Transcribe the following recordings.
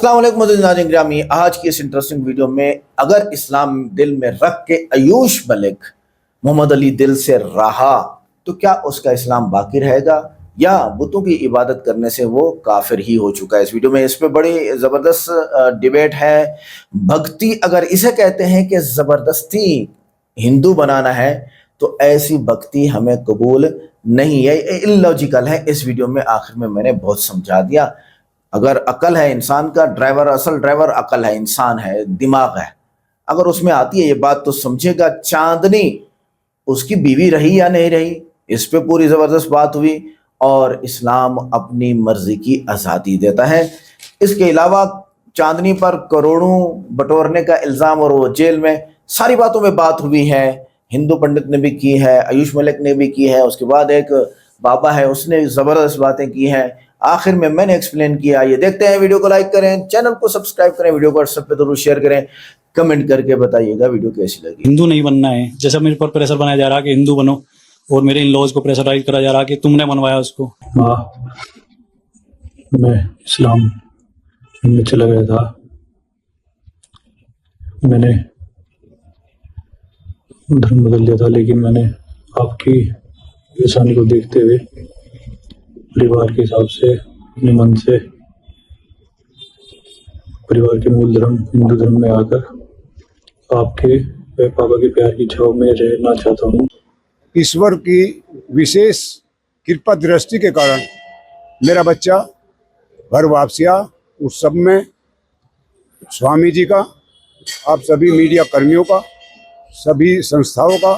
अस्सलाम वालेकुम नाज़रीन गिरामी। आज की इस इंटरेस्टिंग वीडियो में अगर इस्लाम दिल में रख के आयुष मलिक मोहम्मद अली दिल से रहा तो क्या उसका इस्लाम बाकी रहेगा या बुतों की इबादत करने से वो काफिर ही हो चुका है। इस वीडियो में इस पे बड़ी ज़बरदस्त डिबेट है। भक्ति अगर इसे कहते हैं कि ज़बरदस्ती हिंदू बनाना है तो ऐसी भक्ति हमें कबूल नहीं है, इलॉजिकल है। इस वीडियो में आखिर में मैंने बहुत समझा दिया। अगर अकल है इंसान का, ड्राइवर असल ड्राइवर अकल है, इंसान है, दिमाग है, अगर उसमें आती है ये बात तो समझेगा चांदनी उसकी बीवी रही या नहीं रही, इस पे पूरी जबरदस्त बात हुई। और इस्लाम अपनी मर्जी की आज़ादी देता है। इसके अलावा चांदनी पर करोड़ों बटोरने का इल्ज़ाम और वो जेल में, सारी बातों में बात हुई है। हिंदू पंडित ने भी की है, आयुष मलिक ने भी की है, उसके बाद एक बाबा है उसने ज़बरदस्त बातें की हैं। आखिर में मैंने एक्सप्लेन किया। ये देखते हैं, वीडियो को लाइक करें, चैनल को सब्सक्राइब करें, वीडियो को व्हाट्सएप पे जरूर शेयर करें, कमेंट करके बताइएगा वीडियो कैसी लगी। हिंदू नहीं बनना है, जैसा मेरे पर प्रेशर बनाया जा रहा है कि हिंदू बनो, और मेरे इन लॉज को प्रेशराइज करा जा रहा है कि तुमने बनवाया उसको। मैं इस्लाम में चला गया था, मैंने धर्म बदल लिया था, लेकिन मैंने आपकी परेशानी को देखते हुए परिवार के हिसाब से अपने मन से परिवार के मूल धर्म हिंदू धर्म में आकर आपके व पापा के प्यार की छाव में रहना चाहता हूँ। ईश्वर की विशेष कृपा दृष्टि के कारण मेरा बच्चा घर वापसिया, उस सब में स्वामी जी का, आप सभी मीडिया कर्मियों का, सभी संस्थाओं का,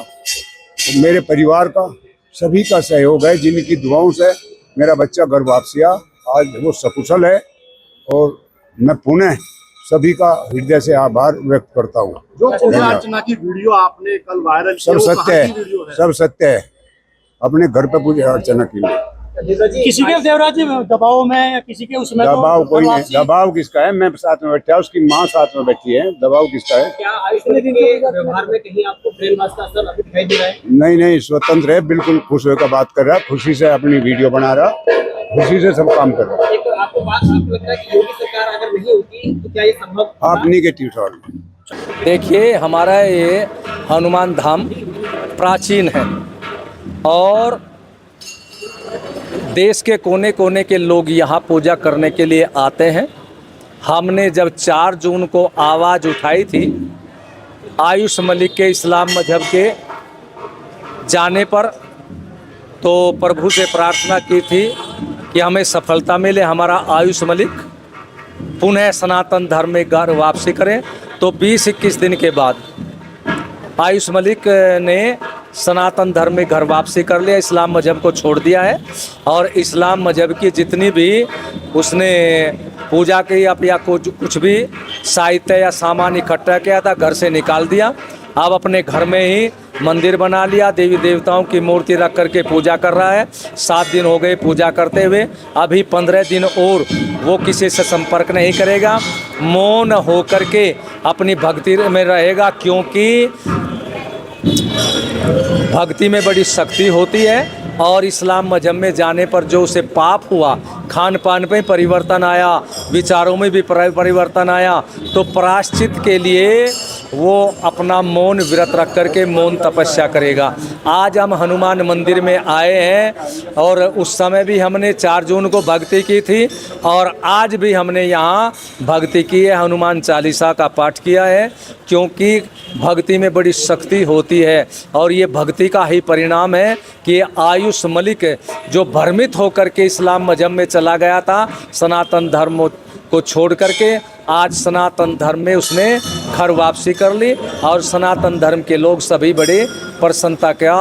मेरे परिवार का, सभी का सहयोग है, जिनकी दुआओं से मेरा बच्चा घर वापसिया। आज वो सकुशल है और मैं पुनः सभी का हृदय से आभार व्यक्त करता हूँ। जो पूजा अर्चना की वीडियो आपने कल वायरल की, सब सत्य है, सब सत्य है। अपने घर पे पूजा अर्चना की, किसी के देवराज दबाव में या किसी के उसमें दबाव कोई नहीं। दबाव किसका है? मैं साथ में बैठा, उसकी माँ साथ में बैठी है, दबाव किसका है? क्या आयुष मलिक के व्यवहार में कहीं आपको ब्रेन वॉश का असर अभी दिखाई दे रहा है? नहीं नहीं, स्वतंत्र है, बिल्कुल खुश होकर बात कर रहा, खुशी से अपनी वीडियो बना रहा, खुशी से सब काम कर रहा। एक आपको बात लगता है कि योगी सरकार अगर नहीं होती तो क्या ये संभव? आप निगेटिव सवाल। देखिए, हमारा ये हनुमान धाम प्राचीन है और देश के कोने कोने के लोग यहाँ पूजा करने के लिए आते हैं। हमने जब 4 जून को आवाज़ उठाई थी आयुष मलिक के इस्लाम मजहब के जाने पर, तो प्रभु से प्रार्थना की थी कि हमें सफलता मिले, हमारा आयुष मलिक पुनः सनातन धर्म में घर वापसी करें। तो 20-21 दिन के बाद आयुष मलिक ने सनातन धर्म में घर वापसी कर लिया, इस्लाम मजहब को छोड़ दिया है और इस्लाम मजहब की जितनी भी उसने पूजा की या कुछ भी साहित्य या सामान इकट्ठा किया था घर से निकाल दिया। अब अपने घर में ही मंदिर बना लिया, देवी देवताओं की मूर्ति रख करके पूजा कर रहा है। 7 दिन हो गए पूजा करते हुए, अभी 15 दिन और वो किसी से संपर्क नहीं करेगा, मौन होकर के अपनी भक्ति में रहेगा, क्योंकि भक्ति में बड़ी शक्ति होती है। और इस्लाम मजहब में जाने पर जो उसे पाप हुआ, खान पान में परिवर्तन आया, विचारों में भी परिवर्तन आया, तो प्रायश्चित के लिए वो अपना मौन व्रत रख करके मौन तपस्या करेगा। आज हम हनुमान मंदिर में आए हैं और उस समय भी हमने 4 जून को भक्ति की थी और आज भी हमने यहाँ भक्ति की है, हनुमान चालीसा का पाठ किया है, क्योंकि भक्ति में बड़ी शक्ति होती है। और ये भक्ति का ही परिणाम है कि आयुष मलिक जो भ्रमित होकर के इस्लाम मजहब में चला गया था, सनातन धर्म को छोड़ करके आज सनातन धर्म में उसने घर वापसी कर ली और सनातन धर्म के लोग सभी बड़े प्रसन्नता का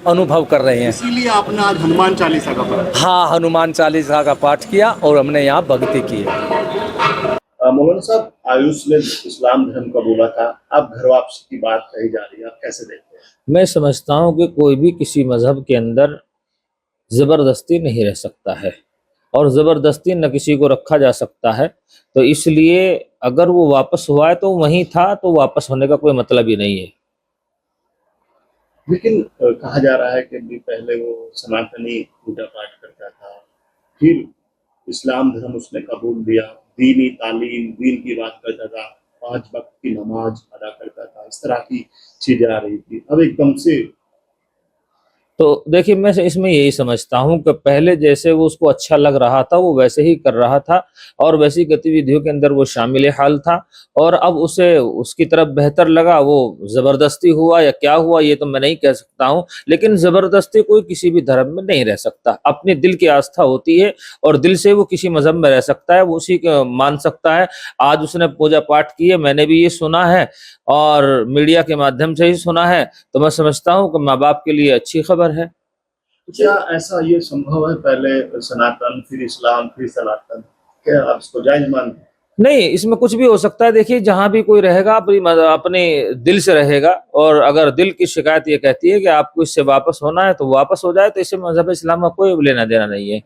अनुभव कर रहे हैं। इसीलिए आपने आज हनुमान चालीसा का पाठ? हाँ, हनुमान चालीसा का पाठ किया और हमने यहाँ भक्ति की है। मौलाना साहब, आयुष ने इस्लाम धर्म का बोला था, अब घर वापसी की बात कही जा रही है, आप कैसे देखते हैं? मैं समझता हूँ कि कोई भी किसी मजहब के अंदर ज़बरदस्ती नहीं रह सकता है और ज़बरदस्ती न किसी को रखा जा सकता है। तो इसलिए अगर वो वापस हुआ है तो वहीं था, तो वापस होने का कोई मतलब ही नहीं है। लेकिन कहा जा रहा है कि पहले वो सनातनी पूजा पाठ करता था, फिर इस्लाम धर्म उसने कबूल लिया, दीनी तालीम, दीन की बात करता था, 5 वक्त की नमाज अदा करता था, इस तरह की चीजें आ रही थी। अब एकदम से तो देखिए, मैं इसमें यही समझता हूँ कि पहले जैसे वो उसको अच्छा लग रहा था वो वैसे ही कर रहा था और वैसी गतिविधियों के अंदर वो शामिल हाल था, और अब उसे उसकी तरफ बेहतर लगा, वो जबरदस्ती हुआ या क्या हुआ ये तो मैं नहीं कह सकता हूँ, लेकिन जबरदस्ती कोई किसी भी धर्म में नहीं रह सकता। अपने दिल की आस्था होती है और दिल से वो किसी मजहब में रह सकता है, वो उसी को मान सकता है। आज उसने पूजा पाठ की है, मैंने भी ये सुना है और मीडिया के माध्यम से ही सुना है, तो मैं समझता हूँ कि माँ बाप के लिए अच्छी खबर है। क्या ऐसा ये संभव है, पहले सनातन फिर इस्लाम फिर सनातन, क्या आप इसको जायज मानते हैं? नहीं, इसमें कुछ भी हो सकता है। देखिए, जहां भी कोई रहेगा अपने दिल से रहेगा, और अगर दिल की शिकायत ये कहती है कि आपको इससे वापस होना है तो वापस हो जाए, तो इससे मजहब इस्लाम का कोई लेना देना नहीं है।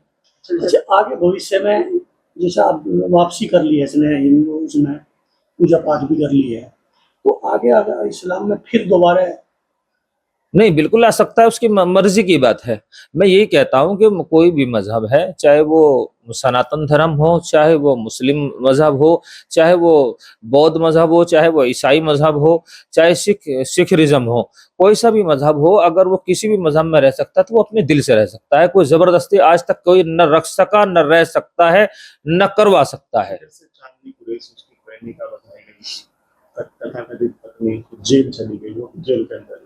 अच्छा, आगे भविष्य में जैसे आप वापसी कर ली है, इसने हिंदू उसने पूजा पाठ भी कर ली है, तो आगे अगर इस्लाम में फिर दोबारा नहीं, बिल्कुल आ सकता है, उसकी मर्जी की बात है। मैं यही कहता हूँ कि कोई भी मजहब है, चाहे वो सनातन धर्म हो, चाहे वो मुस्लिम मजहब हो, चाहे वो बौद्ध मजहब हो, चाहे वो ईसाई मजहब हो, चाहे सिखिज्म हो, कोई सा भी मजहब हो, अगर वो किसी भी मजहब में रह सकता है तो वो अपने दिल से रह सकता है। कोई जबरदस्ती आज तक कोई न रख सका, न रह सकता है, न करवा सकता है। जैसे चांदनी कुरैशी उसकी प्रेमिका बताई गई, तथाकथित पत्नी जेल चली गई, वो जेल के अंदर।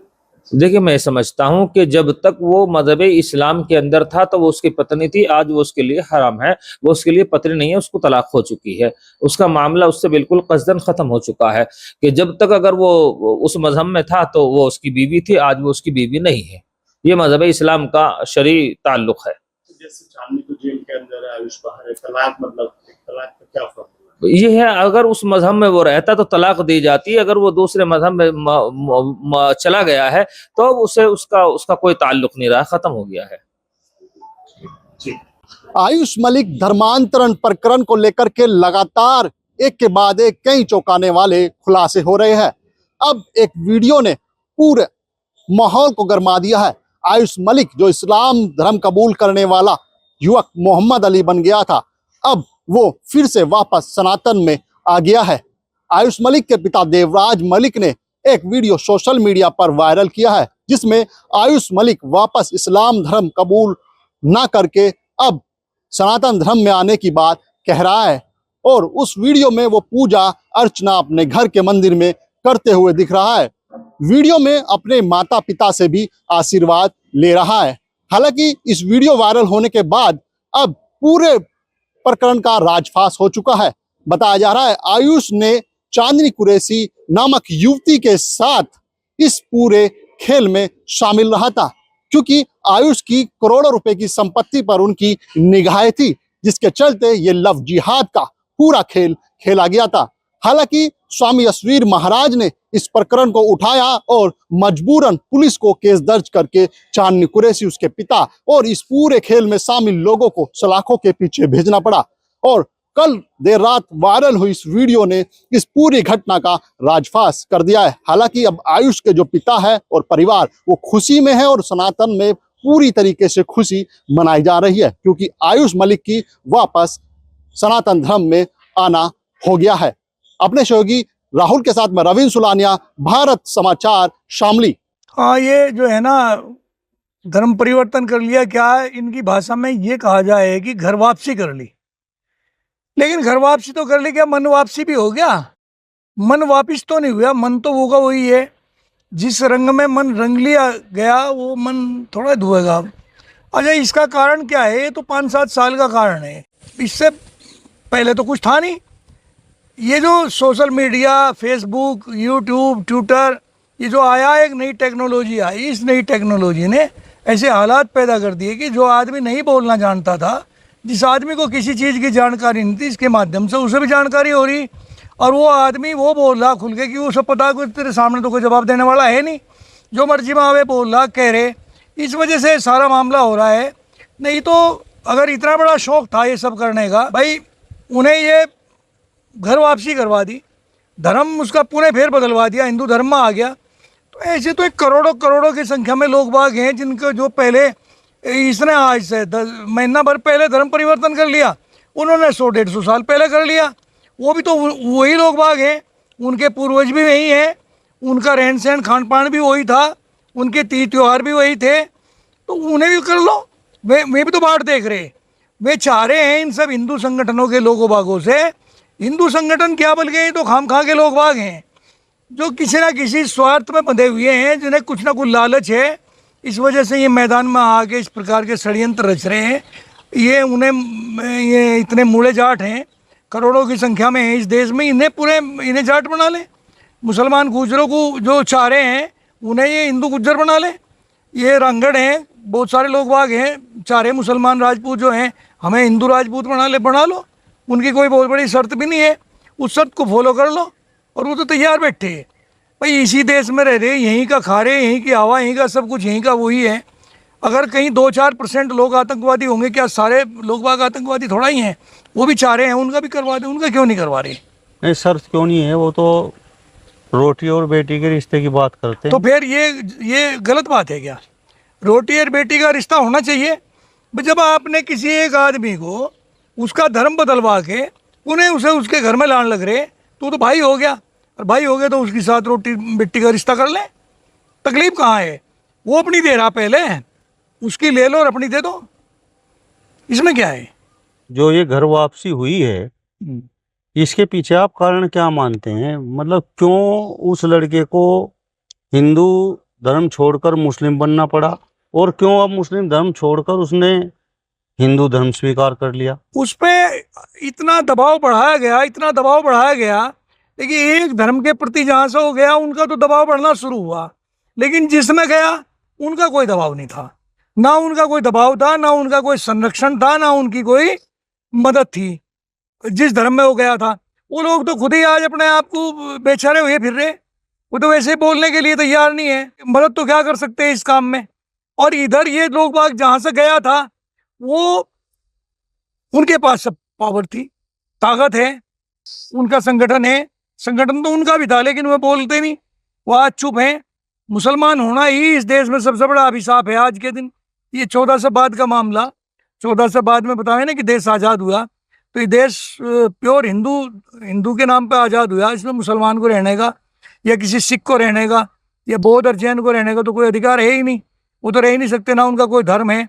देखिए, मैं समझता हूं कि जब तक वो मजहब इस्लाम के अंदर था तो वो उसकी पत्नी थी, आज वो उसके लिए हराम है, वो उसके लिए पत्नी नहीं है, उसको तलाक हो चुकी है, उसका मामला उससे बिल्कुल कसदन खत्म हो चुका है। कि जब तक अगर वो उस मजहब में था तो वो उसकी बीवी थी, आज वो उसकी बीवी नहीं है। ये मजहब इस्लाम का शरई ताल्लुक है। जैसे चांदनी तो जेल के अंदर है, आयुष बाहर है, तलाक मतलब तलाक का क्या फर्क? ये है, अगर उस मजहब में वो रहता तो तलाक दी जाती, अगर वो दूसरे मजहब में चला गया है तो उसे उसका कोई ताल्लुक नहीं रहा, खत्म हो गया है। आयुष मलिक धर्मांतरण प्रकरण को लेकर के लगातार एक के बाद एक कई चौंकाने वाले खुलासे हो रहे हैं। अब एक वीडियो ने पूरे माहौल को गरमा दिया है। आयुष मलिक, जो इस्लाम धर्म कबूल करने वाला युवक मोहम्मद अली बन गया था, अब वो फिर से वापस सनातन में आ गया है। आयुष मलिक के पिता देवराज मलिक ने एक वीडियो सोशल मीडिया पर वायरल किया है, जिसमें आयुष मलिक वापस इस्लाम धर्म कबूल ना करके अब सनातन धर्म में आने की बात कह रहा है, और उस वीडियो में वो पूजा अर्चना अपने घर के मंदिर में करते हुए दिख रहा है। वीडियो में अपने माता पिता से भी आशीर्वाद ले रहा है। हालांकि इस वीडियो वायरल होने के बाद अब पूरे प्रकरण का राजफाश हो चुका है। बताया जा रहा है आयुष ने चांदनी कुरैशी नामक युवती के साथ इस पूरे खेल में शामिल रहा था, क्योंकि आयुष की करोड़ों रुपए की संपत्ति पर उनकी निगाहें थी, जिसके चलते ये लव जिहाद का पूरा खेल खेला गया था। हालांकि स्वामी यशवीर महाराज ने इस प्रकरण को उठाया और मजबूरन पुलिस को केस दर्ज करके चांदनी कुरैशी, उसके पिता और इस पूरे खेल में शामिल लोगों को सलाखों के पीछे भेजना पड़ा। और कल देर रात वायरल हुई इस वीडियो ने इस पूरी घटना का राजफाश कर दिया है। हालांकि अब आयुष के जो पिता है और परिवार वो खुशी में है और सनातन में पूरी तरीके से खुशी मनाई जा रही है, क्योंकि आयुष मलिक की वापस सनातन धर्म में आना हो गया है। अपने सहयोगी राहुल के साथ में रविंद्र सुलानिया, भारत समाचार, शामली। हाँ, ये जो है ना धर्म परिवर्तन कर लिया, क्या इनकी भाषा में ये कहा जाए कि घर वापसी कर ली। लेकिन घर वापसी तो कर ली, क्या मन वापसी भी हो गया? मन वापिस तो नहीं हुआ, मन तो होगा वही है। जिस रंग में मन रंग लिया गया वो मन थोड़ा धोएगा। अच्छा, इसका कारण क्या है? ये तो 5-7 साल का कारण है, इससे पहले तो कुछ था नहीं। ये जो social media, Facebook, YouTube, Twitter, ये जो आया एक नई टेक्नोलॉजी आई, इस नई टेक्नोलॉजी ने ऐसे हालात पैदा कर दिए कि जो आदमी नहीं बोलना जानता था, जिस आदमी को किसी चीज़ की जानकारी नहीं थी, इसके माध्यम से उसे भी जानकारी हो रही, और वो आदमी वो बोल रहा खुल के कि उसे पता है तेरे सामने तो कोई जवाब देने वाला है नहीं, जो मर्जी में आवे बोल रहा, कह रहे। इस वजह से सारा मामला हो रहा है। नहीं तो अगर इतना बड़ा शौक़ था ये सब करने का, भाई उन्हें ये घर वापसी करवा दी, धर्म उसका पुणे फेर बदलवा दिया, हिंदू धर्म में आ गया। तो ऐसे तो एक करोड़ों की संख्या में लोग बाग हैं जिनको जो पहले इसने आज से महीना भर पहले धर्म परिवर्तन कर लिया, उन्होंने 100-150 साल पहले कर लिया। वो भी तो वही लोग बाग हैं, उनके पूर्वज भी वही हैं, उनका रहन सहन खान पान भी वही था, उनके तीज त्यौहार भी वही थे, तो उन्हें भी कर लो। वे भी तो बाढ़ देख रहे, वे चाह रहे हैं इन सब हिंदू संगठनों के लोगों बागों से। हिंदू संगठन क्या बल्कि ये तो खाम खा के लोग बाग हैं जो किसी ना किसी स्वार्थ में बंधे हुए हैं, जिन्हें कुछ ना कुछ लालच है, इस वजह से ये मैदान में आके इस प्रकार के षड्यंत्र रच रहे हैं। ये इतने मूले जाट हैं, करोड़ों की संख्या में हैं इस देश में, इन्हें जाट बना ले। मुसलमान गुजरों को जो चाह रहे हैं उन्हें ये हिंदू गुज्जर बना ले। ये रंगड़ हैं, बहुत सारे लोग बाग हैं, चाह रहे मुसलमान राजपूत जो हैं हमें हिंदू राजपूत बना लो। उनकी कोई बहुत बड़ी शर्त भी नहीं है, उस शर्त को फॉलो कर लो और वो तो तैयार बैठे हैं। भाई इसी देश में रह रहे, यहीं का खा रहे, यहीं की हवा, यहीं का सब कुछ यहीं का वही है। अगर कहीं 2-4% लोग आतंकवादी होंगे, क्या सारे लोग बाग आतंकवादी थोड़ा ही हैं? वो भी चाह रहे हैं उनका भी करवा दें, उनका क्यों नहीं करवा रहे? नहीं शर्त क्यों नहीं है, वो तो रोटी और बेटी के रिश्ते की बात करते हैं। तो फिर ये गलत बात है क्या? रोटी और बेटी का रिश्ता होना चाहिए। जब आपने किसी एक आदमी को उसका धर्म बदलवा के उन्हें उसे उसके घर में लाने लग रहे, तो भाई हो गया, और भाई हो गया तो उसके साथ रोटी बेटी का रिश्ता कर ले। तकलीफ कहाँ है? वो अपनी दे रहा, पहले उसकी ले लो और अपनी दे दो, इसमें क्या है? जो ये घर वापसी हुई है इसके पीछे आप कारण क्या मानते हैं? मतलब क्यों उस लड़के को हिंदू धर्म छोड़कर मुस्लिम बनना पड़ा, और क्यों अब मुस्लिम धर्म छोड़कर उसने हिंदू धर्म स्वीकार कर लिया? उस पर इतना दबाव बढ़ाया गया, लेकिन एक धर्म के प्रति जहाँ से हो गया उनका तो दबाव बढ़ना शुरू हुआ, लेकिन जिसमें गया उनका कोई दबाव नहीं था, ना उनका कोई दबाव था, ना उनका कोई संरक्षण था, ना उनकी कोई मदद थी। जिस धर्म में वो गया था, वो लोग तो खुद ही आज अपने आप को बेचारे हुए फिर रहे, वो तो वैसे ही बोलने के लिए तैयार नहीं है। मदद तो क्या कर सकते हैं इस काम में? और इधर ये लोग बाग जहाँ से गया था वो उनके पास सब पावर थी, ताकत है, उनका संगठन है, संगठन तो उनका भी था, लेकिन वो बोलते नहीं, वो आज चुप हैं। मुसलमान होना ही इस देश में सबसे बड़ा अभिशाप है आज के दिन। ये 14 से बाद का मामला, 14 से बाद में बताए ना कि देश आज़ाद हुआ, तो ये देश प्योर हिंदू के नाम पे आज़ाद हुआ। इसमें मुसलमान को रहने का या किसी सिख को रहने का या बौद्ध और जैन को रहने का तो कोई अधिकार है ही नहीं, वो तो रह ही नहीं सकते, ना उनका कोई धर्म है।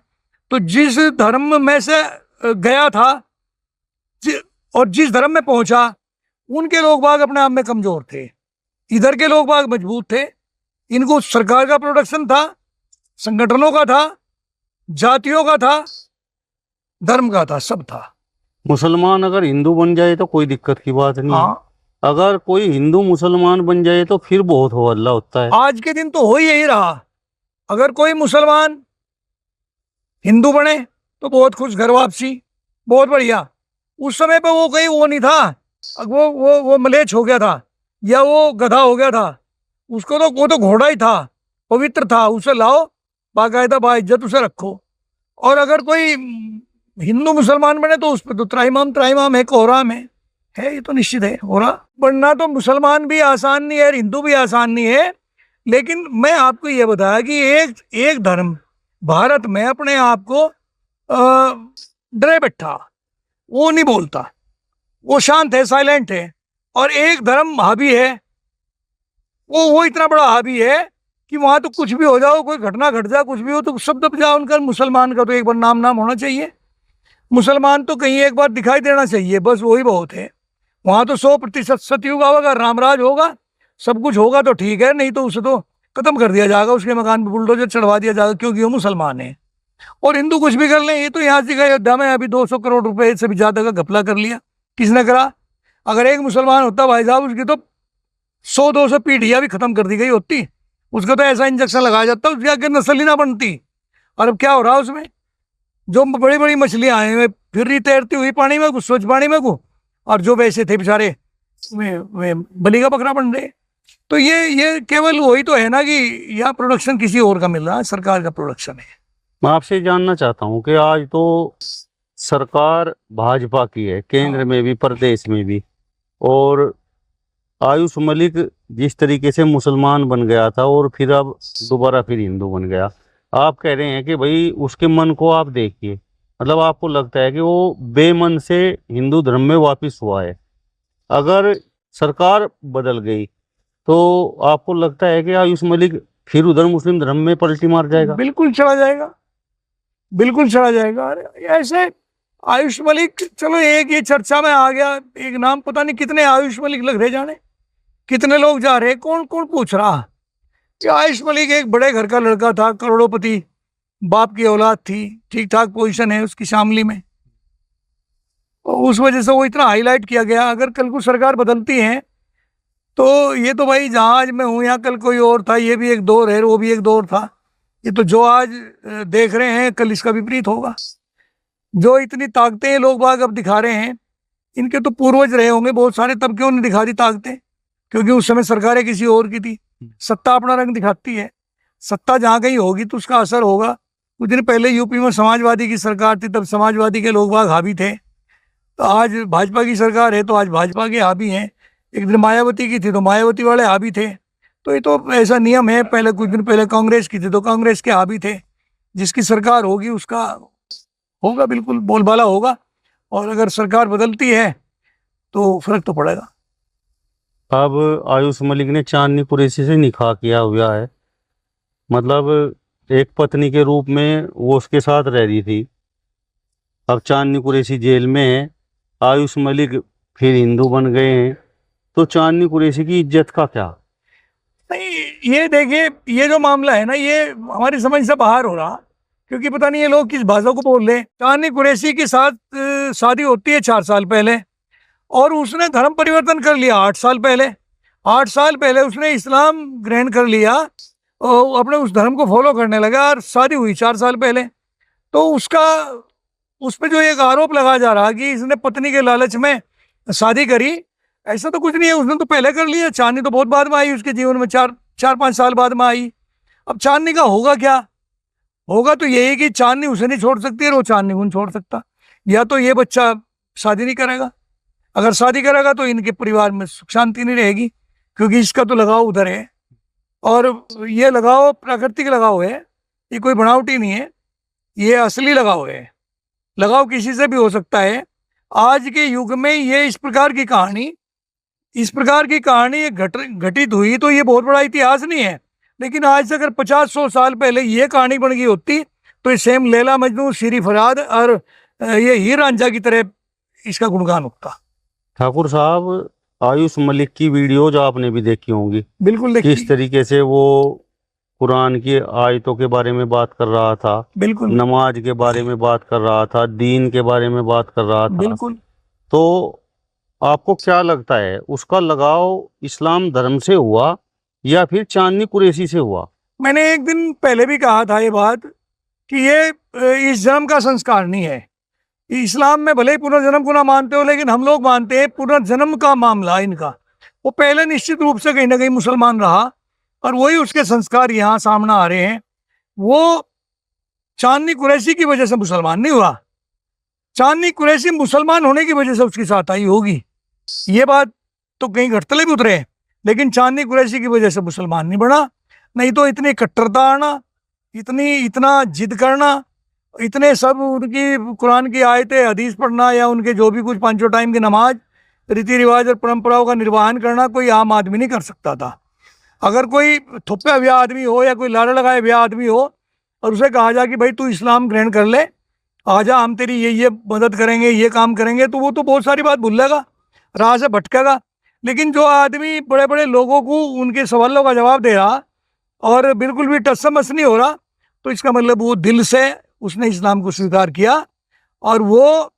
तो जिस धर्म में से गया था और जिस धर्म में पहुंचा, उनके लोग बाग अपने आप में कमजोर थे, इधर के लोग बाग मजबूत थे। इनको सरकार का प्रोडक्शन था, संगठनों का था, जातियों का था, धर्म का था, सब था। मुसलमान अगर हिंदू बन जाए तो कोई दिक्कत की बात नहीं है, अगर कोई हिंदू मुसलमान बन जाए तो फिर बहुत हो हल्ला होता है। आज के दिन तो हो यही रहा, अगर कोई मुसलमान हिंदू बने तो बहुत खुश, घर वापसी बहुत बढ़िया। उस समय पे वो कहीं वो नहीं था, वो मलेच्छ हो गया था या वो गधा हो गया था, उसको तो वो तो घोड़ा ही था, पवित्र था, उसे लाओ बाकायदा बाइज्जत उसे रखो। और अगर कोई हिंदू मुसलमान बने तो उस पर तो त्राइमाम है, कोहराम है, ये तो निश्चित है हो रहा। बनना तो मुसलमान भी आसान नहीं है, हिंदू भी आसान नहीं है, लेकिन मैं आपको ये बताया कि एक धर्म भारत में अपने आप को डरे बैठा, वो नहीं बोलता, वो शांत है, साइलेंट है। और एक धर्म हावी है, वो इतना बड़ा हावी है कि वहाँ तो कुछ भी हो जाओ, कोई घटना घट जाए, कुछ भी हो तो सब दब जाओ उनका। मुसलमान का तो एक बार नाम होना चाहिए, मुसलमान तो कहीं एक बार दिखाई देना चाहिए, बस वही बहुत है। वहाँ तो 100% सतयुग होगा, रामराज होगा, सब कुछ होगा तो ठीक है, नहीं तो उसे तो खत्म कर दिया जाएगा, उसके मकान पर बुलडोजर चढ़वा दिया जाएगा, क्योंकि वो मुसलमान है। और हिंदू कुछ भी कर लें, ये तो यहाँ से अयोध्या में अभी 200 करोड़ रुपए से भी ज्यादा का घपला कर लिया, किसने करा? अगर एक मुसलमान होता भाई साहब, उसकी तो 100-200 पीढ़ियाँ भी खत्म कर दी गई होती, उसका तो ऐसा इंजेक्शन लगाया जाता, उसकी आगे नस्ल ही ना बनती। और अब क्या हो रहा उसमें, जो बड़ी बड़ी मछलियाँ हैं फिर रही तैरती हुई पानी में, स्वच्छ पानी में को, और जो वैसे थे बेचारे वे बलि का बकरा बन रहे। तो ये केवल वही तो है ना कि यहाँ प्रोडक्शन किसी और का मिल रहा है, सरकार का प्रोडक्शन है। मैं आपसे जानना चाहता हूँ कि आज तो सरकार भाजपा की है, केंद्र में भी प्रदेश में भी, और आयुष मलिक जिस तरीके से मुसलमान बन गया था और फिर अब दोबारा फिर हिंदू बन गया, आप कह रहे हैं कि भाई उसके मन को आप देखिए, मतलब आपको लगता है कि वो बेमन से हिंदू धर्म में वापस हुआ है? अगर सरकार बदल गई तो आपको लगता है कि आयुष मलिक फिर उधर मुस्लिम धर्म में पलटी मार जाएगा? बिल्कुल चला जाएगा, बिल्कुल चला जाएगा। अरे ऐसे आयुष मलिक, चलो एक ये चर्चा में आ गया, एक नाम, पता नहीं कितने आयुष मलिक लग रहे जाने, कितने लोग जा रहे, कौन कौन पूछ रहा कि आयुष मलिक एक बड़े घर का लड़का था, करोड़पति, बाप की औलाद थी, ठीक ठाक पोजीशन है उसकी शामली में, और उस वजह से वो इतना हाईलाइट किया गया। अगर कल को सरकार बदलती है तो ये तो भाई जहाँ आज मैं हूँ यहाँ कल कोई और था, ये भी एक दौर है, वो भी एक दौर था। ये तो जो आज देख रहे हैं कल इसका विपरीत होगा। जो इतनी ताकतें ये लोग बाग अब दिखा रहे हैं, इनके तो पूर्वज रहे होंगे बहुत सारे, तब क्यों नहीं दिखा दी ताकतें? क्योंकि उस समय सरकारें किसी और की थी। सत्ता अपना रंग दिखाती है, सत्ता जहाँ कहीं होगी तो उसका असर होगा। कुछ दिन पहले यूपी में समाजवादी की सरकार थी, तब समाजवादी के लोग बाग हावी थे। तो आज भाजपा की सरकार है तो आज भाजपा के हावी हैं। एक दिन मायावती की थी तो मायावती वाले हावी थे। तो ये तो ऐसा नियम है। पहले कुछ दिन पहले कांग्रेस की थी तो कांग्रेस के हावी थे। जिसकी सरकार होगी उसका होगा, बिल्कुल बोलबाला होगा। और अगर सरकार बदलती है तो फर्क तो पड़ेगा। अब आयुष मलिक ने चांदनी कुरैशी से निकाह किया हुआ है, मतलब एक पत्नी के रूप में वो उसके साथ रह रही थी। अब चांदनी कुरैशी जेल में है, आयुष मलिक फिर हिंदू बन गए हैं, तो चांदनी कुरैशी की इज्जत का क्या? नहीं, ये देखिए, ये जो मामला है ना, ये हमारी समझ से बाहर हो रहा, क्योंकि पता नहीं ये लोग किस भाषा को बोल रहे हैं। चांदनी कुरैशी के साथ शादी होती है 4 साल पहले, और उसने धर्म परिवर्तन कर लिया 8 साल पहले। 8 साल पहले उसने इस्लाम ग्रहण कर लिया और अपने उस धर्म को फॉलो करने लगा, और शादी हुई 4 साल पहले। तो उसका, उस पर जो एक आरोप लगाया जा रहा कि इसने पत्नी के लालच में शादी करी, ऐसा तो कुछ नहीं है। उसने तो पहले कर लिया। चांदनी तो बहुत बाद में आई उसके जीवन में, 4-5 साल बाद में आई। अब चांदनी का होगा क्या? होगा तो यही कि चांदनी उसे नहीं छोड़ सकती और वो चांदनी को नहीं छोड़ सकता। या तो ये बच्चा शादी नहीं करेगा, अगर शादी करेगा तो इनके परिवार में सुख शांति नहीं रहेगी, क्योंकि इसका तो लगाव उधर है। और ये लगाव प्राकृतिक लगाव है, ये कोई बनावटी नहीं है, ये असली लगाव है। लगाव किसी से भी हो सकता है। आज के युग में ये इस प्रकार की कहानी घटित हुई तो ये बहुत बड़ा इतिहास नहीं है। लेकिन आज से अगर 50-100 साल पहले ये कहानी बन गई होती तो ये सेम लैला मजनू, शीरी फराद और ये हीर रांझा की तरह इसका गुणगान उठता। ठाकुर साहब, आयुष मलिक की वीडियोज आपने भी देखी होंगी, बिल्कुल देखी। किस तरीके से वो कुरान की आयतों के बारे में बात कर रहा था, बिल्कुल, नमाज के बारे में बात कर रहा था, दीन के बारे में बात कर रहा था। बिल्कुल। तो आपको क्या लगता है, उसका लगाव इस्लाम धर्म से हुआ या फिर चांदनी कुरैशी से हुआ? मैंने एक दिन पहले भी कहा था ये बात कि ये इस जन्म का संस्कार नहीं है। इस्लाम में भले ही पुनर्जन्म को ना मानते हो, लेकिन हम लोग मानते हैं पुनर्जन्म का मामला इनका। वो पहले निश्चित रूप से कहीं ना कहीं मुसलमान रहा और वही उसके संस्कार यहाँ सामने आ रहे हैं। वो चांदनी कुरैशी की वजह से मुसलमान नहीं हुआ, चांदनी कुरैशी मुसलमान होने की वजह से उसके साथ आई होगी। ये बात तो कहीं घटतले भी उतरे, लेकिन चांदनी कुरैशी की वजह से मुसलमान नहीं बना। नहीं तो इतनी कट्टरता आना, इतना जिद करना, इतने सब उनकी कुरान की आयतें हदीस पढ़ना या उनके जो भी कुछ 5 टाइम की नमाज, रीति रिवाज और परंपराओं का निर्वहन करना कोई आम आदमी नहीं कर सकता था। अगर कोई थुप्पे हुआ आदमी हो या कोई लाड़ा लगाए हुआ आदमी हो और उसे कहा जाए कि भाई तू इस्लाम ग्रहण कर ले, आजा, हम तेरी ये मदद करेंगे, ये काम करेंगे, तो वो तो बहुत सारी बात भूलेगा, राह से भटकेगा। लेकिन जो आदमी बड़े बड़े लोगों को उनके सवालों का जवाब दे रहा और बिल्कुल भी टसमस नहीं हो रहा, तो इसका मतलब वो दिल से उसने इस्लाम को स्वीकार किया। और वो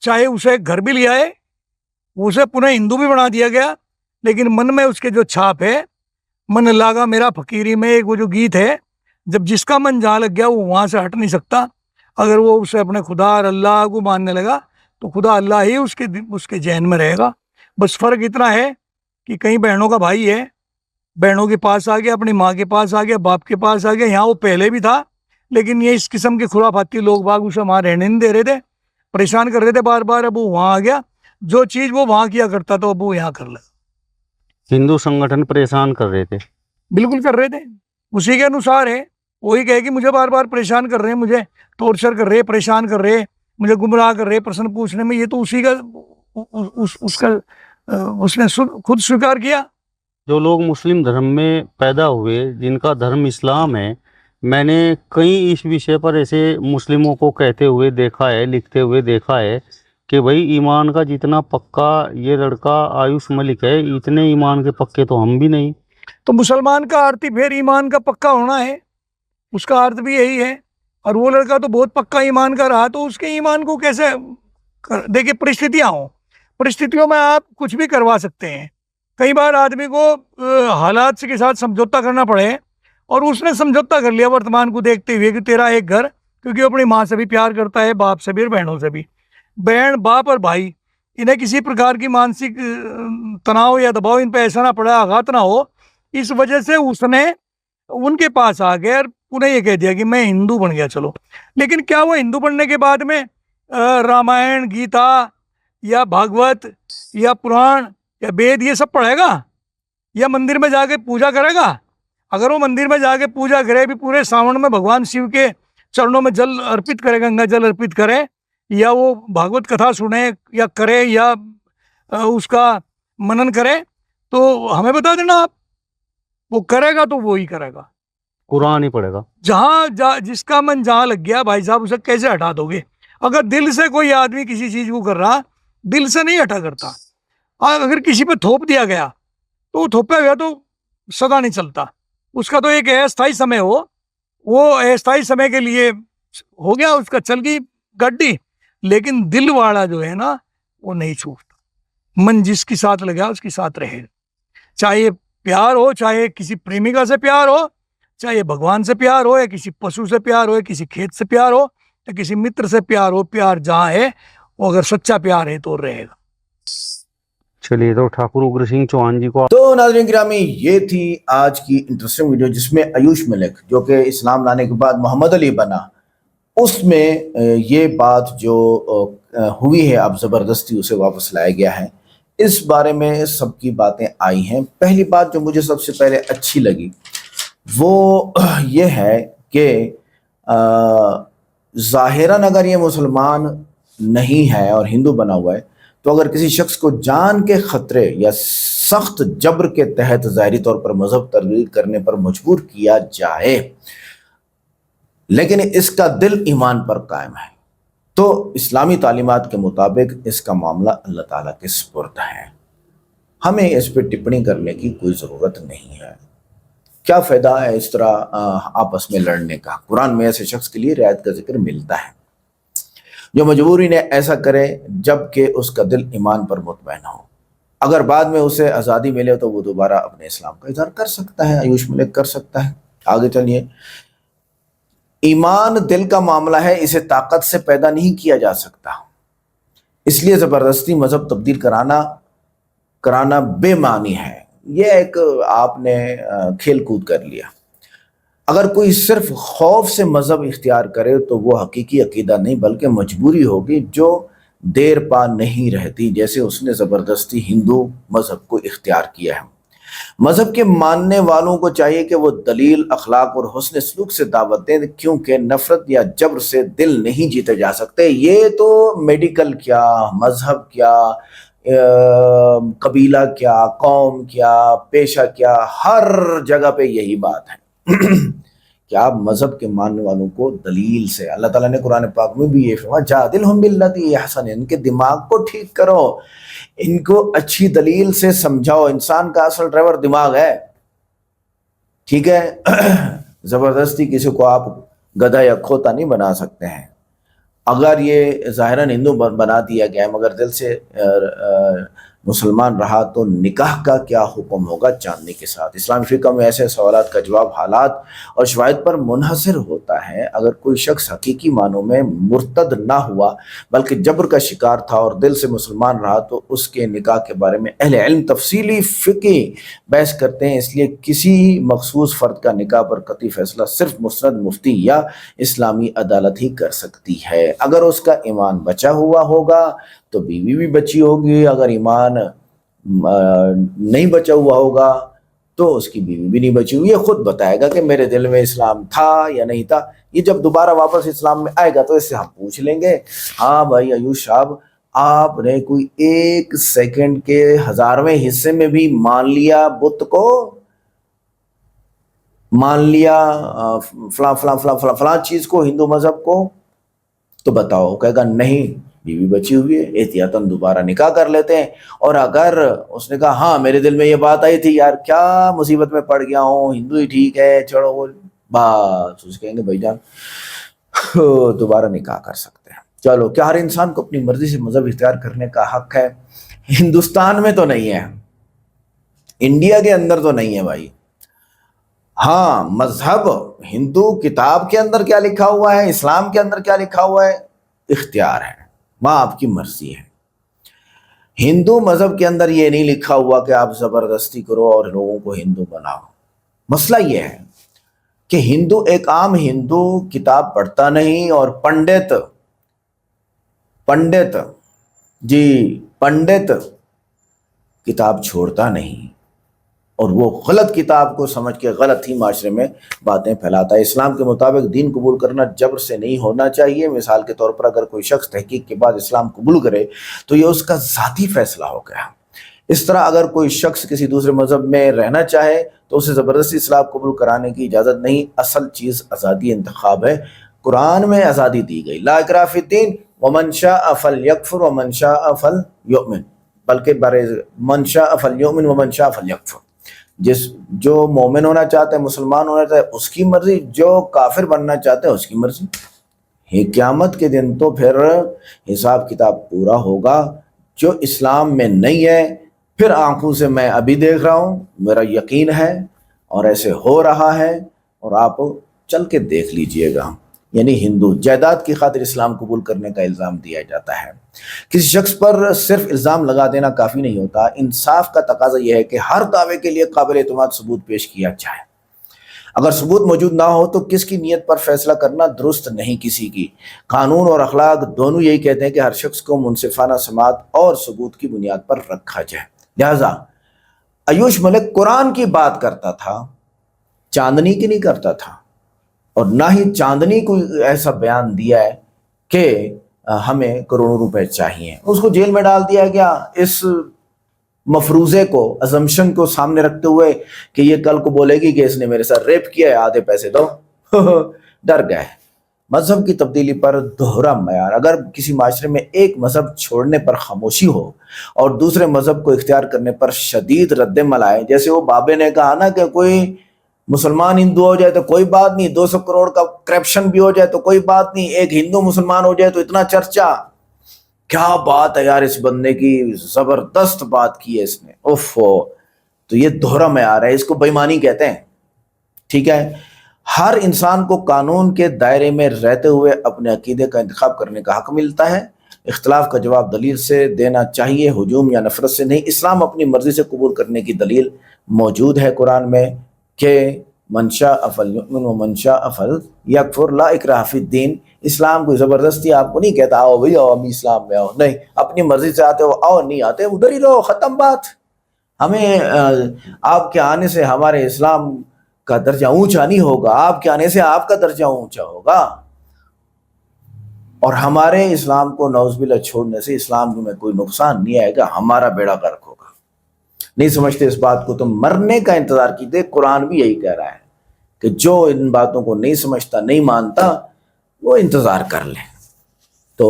चाहे उसे घर भी ले आए, उसे पुनः हिंदू भी बना दिया गया, लेकिन मन में उसके जो छाप है, मन लागा मेरा फकीरी में एक वो जो गीत है, जब जिसका मन जहाँ लग गया वो वहाँ से हट नहीं सकता। अगर वो उसे अपने खुदा और अल्लाह को मानने लगा तो खुदा अल्लाह ही उसके जहन में रहेगा। बस फ़र्क इतना है कि कहीं बहनों का भाई है, बहनों के पास आ गया, अपनी माँ के पास आ गया, बाप के पास आ गया। यहाँ वो पहले भी था, लेकिन ये इस किस्म के खुराफाती लोग बाग उसे वहाँ रहने नहीं दे रहे थे, परेशान कर रहे थे बार बार। अब वो वहाँ आ गया, जो चीज़ वो वहाँ किया करता था अब वो यहाँ कर लगा। हिंदू संगठन परेशान कर रहे थे, बिल्कुल कर रहे थे, उसी के अनुसार है, वही कहे कि मुझे बार बार परेशान कर रहे हैं, मुझे टॉर्चर कर रहे हैं, परेशान कर रहे हैं, मुझे गुमराह कर रहे हैं प्रश्न पूछने में, ये तो उसी का उसने खुद स्वीकार किया। जो लोग मुस्लिम धर्म में पैदा हुए, जिनका धर्म इस्लाम है, मैंने कई इस विषय पर ऐसे मुस्लिमों को कहते हुए देखा है, लिखते हुए देखा है कि भाई ईमान का जितना पक्का ये लड़का आयुष मलिक है, इतने ईमान के पक्के तो हम भी नहीं। तो मुसलमान का अर्थ ही फिर ईमान का पक्का होना है, उसका अर्थ भी यही है। और वो लड़का तो बहुत पक्का ईमान का रहा, तो उसके ईमान को कैसे देखिए, परिस्थितियां हो, परिस्थितियों में आप कुछ भी करवा सकते हैं। कई बार आदमी को हालात के साथ समझौता करना पड़े, और उसने समझौता कर लिया वर्तमान को देखते हुए कि तेरा एक घर, क्योंकि वो अपनी माँ से भी प्यार करता है, बाप से भी और बहनों से भी। बहन, बाप और भाई, इन्हें किसी प्रकार की मानसिक तनाव या दबाव इन पर ऐसा ना पड़ा, आघात ना हो, इस वजह से उसने उनके पास आ गया और उन्हें ये कह दिया कि मैं हिंदू बन गया। चलो, लेकिन क्या वो हिंदू बनने के बाद में रामायण, गीता या भागवत या पुराण या वेद ये सब पढ़ेगा, या मंदिर में जाके पूजा करेगा? अगर वो मंदिर में जाके पूजा करे, भी पूरे सावन में भगवान शिव के चरणों में जल अर्पित करे, गंगा जल अर्पित करे, या वो भागवत कथा सुने या करे, या उसका मनन करे, तो हमें बता देना आप, वो करेगा तो वो ही करेगा, कुरान ही पढ़ेगा। जिसका मन जहाँ लग गया भाई साहब, उसे कैसे हटा दोगे? अगर दिल से कोई आदमी किसी चीज को कर रहा, दिल से नहीं हटा करता। अगर किसी पे थोप दिया गया तो वो थोपा गया तो सदा नहीं चलता, उसका तो एक अस्थायी समय हो, वो अस्थायी समय के लिए हो गया, उसका चल गई गड्डी। लेकिन दिल वाला जो है ना, वो नहीं छूटता। मन जिसके साथ लगा उसके साथ रहेगा, चाहे प्यार हो, चाहे किसी प्रेमिका से प्यार हो, चाहे भगवान से प्यार हो, या किसी पशु से प्यार हो, या किसी खेत से प्यार हो, या किसी मित्र से प्यार हो। प्यार जहाँ है, वो अगर सच्चा प्यार है तो रहेगा। चलिए, तो ठाकुर उग्र सिंह चौहान जी को। तो नाज़रीन गिरामी, ये थी आज की इंटरेस्टिंग वीडियो, जिसमें आयुष मलिक, जो कि इस्लाम लाने के बाद मोहम्मद अली बना, उसमें ये बात जो हुई है, अब ज़बरदस्ती उसे वापस लाया गया है, इस बारे में सबकी बातें आई हैं। पहली बात जो मुझे सबसे पहले अच्छी लगी वो ये है कि ज़ाहिरन अगर ये मुसलमान नहीं है और हिंदू बना हुआ है, तो अगर किसी शख्स को जान के ख़तरे या सख्त जबर के तहत ज़ाहिरी तौर पर मजहब तब्दील करने पर मजबूर किया जाए, लेकिन इसका दिल ईमान पर कायम है, तो इस्लामी तालीमात के मुताबिक इसका मामला अल्लाह ताला के सुपुर्द है। हमें इस पर टिप्पणी करने की कोई ज़रूरत नहीं है। क्या फ़ायदा है इस तरह आपस में लड़ने का? कुरान में ऐसे शख्स के लिए रियायत का जिक्र मिलता है जो मजबूरी ने ऐसा करे जबकि उसका दिल ईमान पर मुतमईन हो। अगर बाद में उसे आज़ादी मिले तो वो दोबारा अपने इस्लाम का इज़हार कर सकता है, आयुष मलिक कर सकता है। आगे चलिए, ईमान दिल का मामला है, इसे ताकत से पैदा नहीं किया जा सकता, इसलिए ज़बरदस्ती मजहब तब्दील कराना बेमानी है। यह एक आपने खेल कूद कर लिया। अगर कोई सिर्फ खौफ से मजहब इख्तियार करे तो वो हकीकी अकीदा नहीं बल्कि मजबूरी होगी जो देर पा नहीं रहती, जैसे उसने ज़बरदस्ती हिंदू मजहब को इख्तियार किया है। मजहब के मानने वालों को चाहिए कि वो दलील, अखलाक और हुस्न सलूक से दावत दें, क्योंकि नफरत या जबर से दिल नहीं जीते जा सकते। ये तो मेडिकल क्या, मजहब क्या, कबीला क्या, कौम क्या, पेशा क्या, हर जगह पे यही बात है कि आप मजहब के मानने वालों को दलील से, अल्लाह ताला ने कुरान पाक में भी ये फरमाया, जादिलहुम बिल्लती अहसन, इनके दिमाग को ठीक करो, इनको अच्छी दलील से समझाओ। इंसान का असल ड्राइवर दिमाग है, ठीक है। जबरदस्ती किसी को आप गधा या खोता नहीं बना सकते हैं। अगर ये ज़ाहिरन हिंदू बना दिया गया है मगर दिल से मुसलमान रहा, तो निकाह का क्या हुक्म होगा जानने के साथ इस्लामी फ़िक़्ह में ऐसे सवालात का जवाब हालात और शवाहिद पर मुनहसर होता है। अगर कोई शख्स हकीकी मानों में मुर्तद ना हुआ बल्कि जबर का शिकार था और दिल से मुसलमान रहा, तो उसके निकाह के बारे में अहले इल्म तफसीली फ़िक़्ही बहस करते हैं। इसलिए किसी मखसूस फ़र्द का निकाह पर कतई फैसला सिर्फ मुस्नद मुफ्ती या इस्लामी अदालत ही कर सकती है। अगर उसका ईमान बचा हुआ होगा तो बीवी भी बची होगी, अगर ईमान नहीं बचा हुआ होगा तो उसकी बीवी भी नहीं बची हुई। ये खुद बताएगा कि मेरे दिल में इस्लाम था या नहीं था। ये जब दोबारा वापस इस्लाम में आएगा तो इससे हम पूछ लेंगे, हाँ भाई आयुष साहब, आपने कोई 1 सेकंड के 1000वें हिस्से में भी मान लिया बुत को, मान लिया फला फला फला फला फला चीज को, हिंदू मजहब को, तो बताओ। कहेगा नहीं, बीवी बची हुई है, एहतियातन दोबारा निकाह कर लेते हैं। और अगर उसने कहा हाँ मेरे दिल में ये बात आई थी यार, क्या मुसीबत में पड़ गया हूँ, हिंदू ही ठीक है, छोड़ो, बस उसे कहेंगे भाईजान दोबारा निकाह कर सकते हैं। चलो, क्या हर इंसान को अपनी मर्जी से मजहब इख्तियार करने का हक है? हिंदुस्तान में तो नहीं है, इंडिया के अंदर तो नहीं है भाई। हाँ, मजहब हिंदू किताब के अंदर क्या लिखा हुआ है, इस्लाम के अंदर क्या लिखा हुआ है, इख्तियार है, वहां आपकी मर्जी है। हिंदू मजहब के अंदर ये नहीं लिखा हुआ कि आप जबरदस्ती करो और लोगों को हिंदू बनाओ। मसला ये है कि हिंदू, एक आम हिंदू किताब पढ़ता नहीं, और पंडित किताब छोड़ता नहीं, और वो गलत किताब को समझ के गलत ही माशरे में बातें फैलाता है। इस्लाम के मुताबिक दीन कबूल करना जबर से नहीं होना चाहिए। मिसाल के तौर पर अगर कोई शख्स तहकीक के बाद इस्लाम कबूल करे तो ये उसका ज़ाती फैसला हो गया। इस तरह अगर कोई शख्स किसी दूसरे मजहब में रहना चाहे तो उसे ज़बरदस्ती इस्लाम कबूल कराने की इजाज़त नहीं। असल चीज़ आज़ादी इंतखाब है। कुरान में आज़ादी दी गई, ला इकराह फिद्दीन वमन शाअ फलयकफुर वमन शाअ फलयुमिन, बल्कि मन शाअ फलयुमिन वमन शाअ फलयकफुर। जो मोमिन होना चाहता है, मुसलमान होना चाहता है, उसकी मर्जी, जो काफिर बनना चाहता है उसकी मर्जी। क़यामत के दिन तो फिर हिसाब किताब पूरा होगा। जो इस्लाम में नहीं है, फिर आंखों से मैं अभी देख रहा हूँ, मेरा यकीन है, और ऐसे हो रहा है, और आप चल के देख लीजिएगा। यानी हिंदू जायदाद की खातिर इस्लाम कबूल करने का इल्ज़ाम दिया जाता है। किसी शख्स पर सिर्फ इल्ज़ाम लगा देना काफ़ी नहीं होता। इंसाफ का तकाजा यह है कि हर दावे के लिए काबिल एतमाद सबूत पेश किया जाए। अगर सबूत मौजूद ना हो तो किसकी नीयत पर फैसला करना दुरुस्त नहीं किसी की। कानून और अखलाक दोनों यही कहते हैं कि हर शख्स को मुनसिफाना समात और सबूत की बुनियाद पर रखा जाए। लिहाजा आयुष मलिक कुरान की बात करता था, चांदनी की नहीं करता था, और ना ही चांदनी को ऐसा बयान दिया है कि हमें करोड़ों रुपए चाहिए। उसको जेल में डाल दिया गया इस मफरूजे को, अजम्पशन को सामने रखते हुए कि ये कल को बोलेगी कि इसने मेरे साथ रेप किया है, आधे पैसे दो। डर गए। मजहब की तब्दीली पर दोहरा मयार। अगर किसी माशरे में एक मजहब छोड़ने पर खामोशी हो और दूसरे मजहब को इख्तियार करने पर शदीद रद्दमल आए, जैसे वो बाबे ने कहा ना कि कोई मुसलमान हिंदू हो जाए तो कोई बात नहीं, 200 करोड़ का करप्शन भी हो जाए तो कोई बात नहीं, एक हिंदू मुसलमान हो जाए तो इतना चर्चा। क्या बात है यार इस बंदे की, जबरदस्त बात की है इसने, ओफो। तो ये दोहरा मयार है, इसको बेईमानी कहते हैं। ठीक है, हर इंसान को कानून के दायरे में रहते हुए अपने अकीदे का इंतखाब करने का हक मिलता है। इख्तलाफ का जवाब दलील से देना चाहिए, हुजूम या नफरत से नहीं। इस्लाम अपनी मर्जी से कबूल करने की दलील मौजूद है कुरान में कि मनशा अफल युमिन व मनशा अफल यकफुर, ला इकराह फिद्दीन। इस्लाम कोई ज़बरदस्ती आपको नहीं कहता आओ भैया हम इस्लाम में आओ, नहीं, अपनी मर्जी से आते हो आओ, नहीं आते उधर ही रहो, ख़त्म बात। हमें आपके आने से हमारे इस्लाम का दर्जा ऊंचा नहीं होगा, आपके आने से आपका दर्जा ऊंचा होगा, और हमारे इस्लाम को नौज़बिल्लाह छोड़ने से इस्लाम में कोई नुकसान नहीं आएगा, हमारा बेड़ा गर्क होगा। नहीं समझते इस बात को तो मरने का इंतजार कीजिए। कुरान भी यही कह रहा है कि जो इन बातों को नहीं समझता, नहीं मानता, वो इंतजार कर ले। तो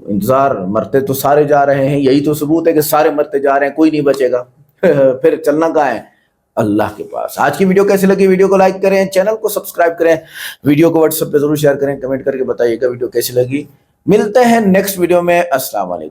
इंतजार, मरते तो सारे जा रहे हैं, यही तो सबूत है कि सारे मरते जा रहे हैं, कोई नहीं बचेगा। फिर चलना कहाँ है? अल्लाह के पास। आज की वीडियो कैसी लगी? वीडियो को लाइक करें, चैनल को सब्सक्राइब करें, वीडियो को व्हाट्सएप पे जरूर शेयर करें, कमेंट करके बताइएगा वीडियो कैसी लगी। मिलते हैं नेक्स्ट वीडियो में। अस्सलाम वालेकुम।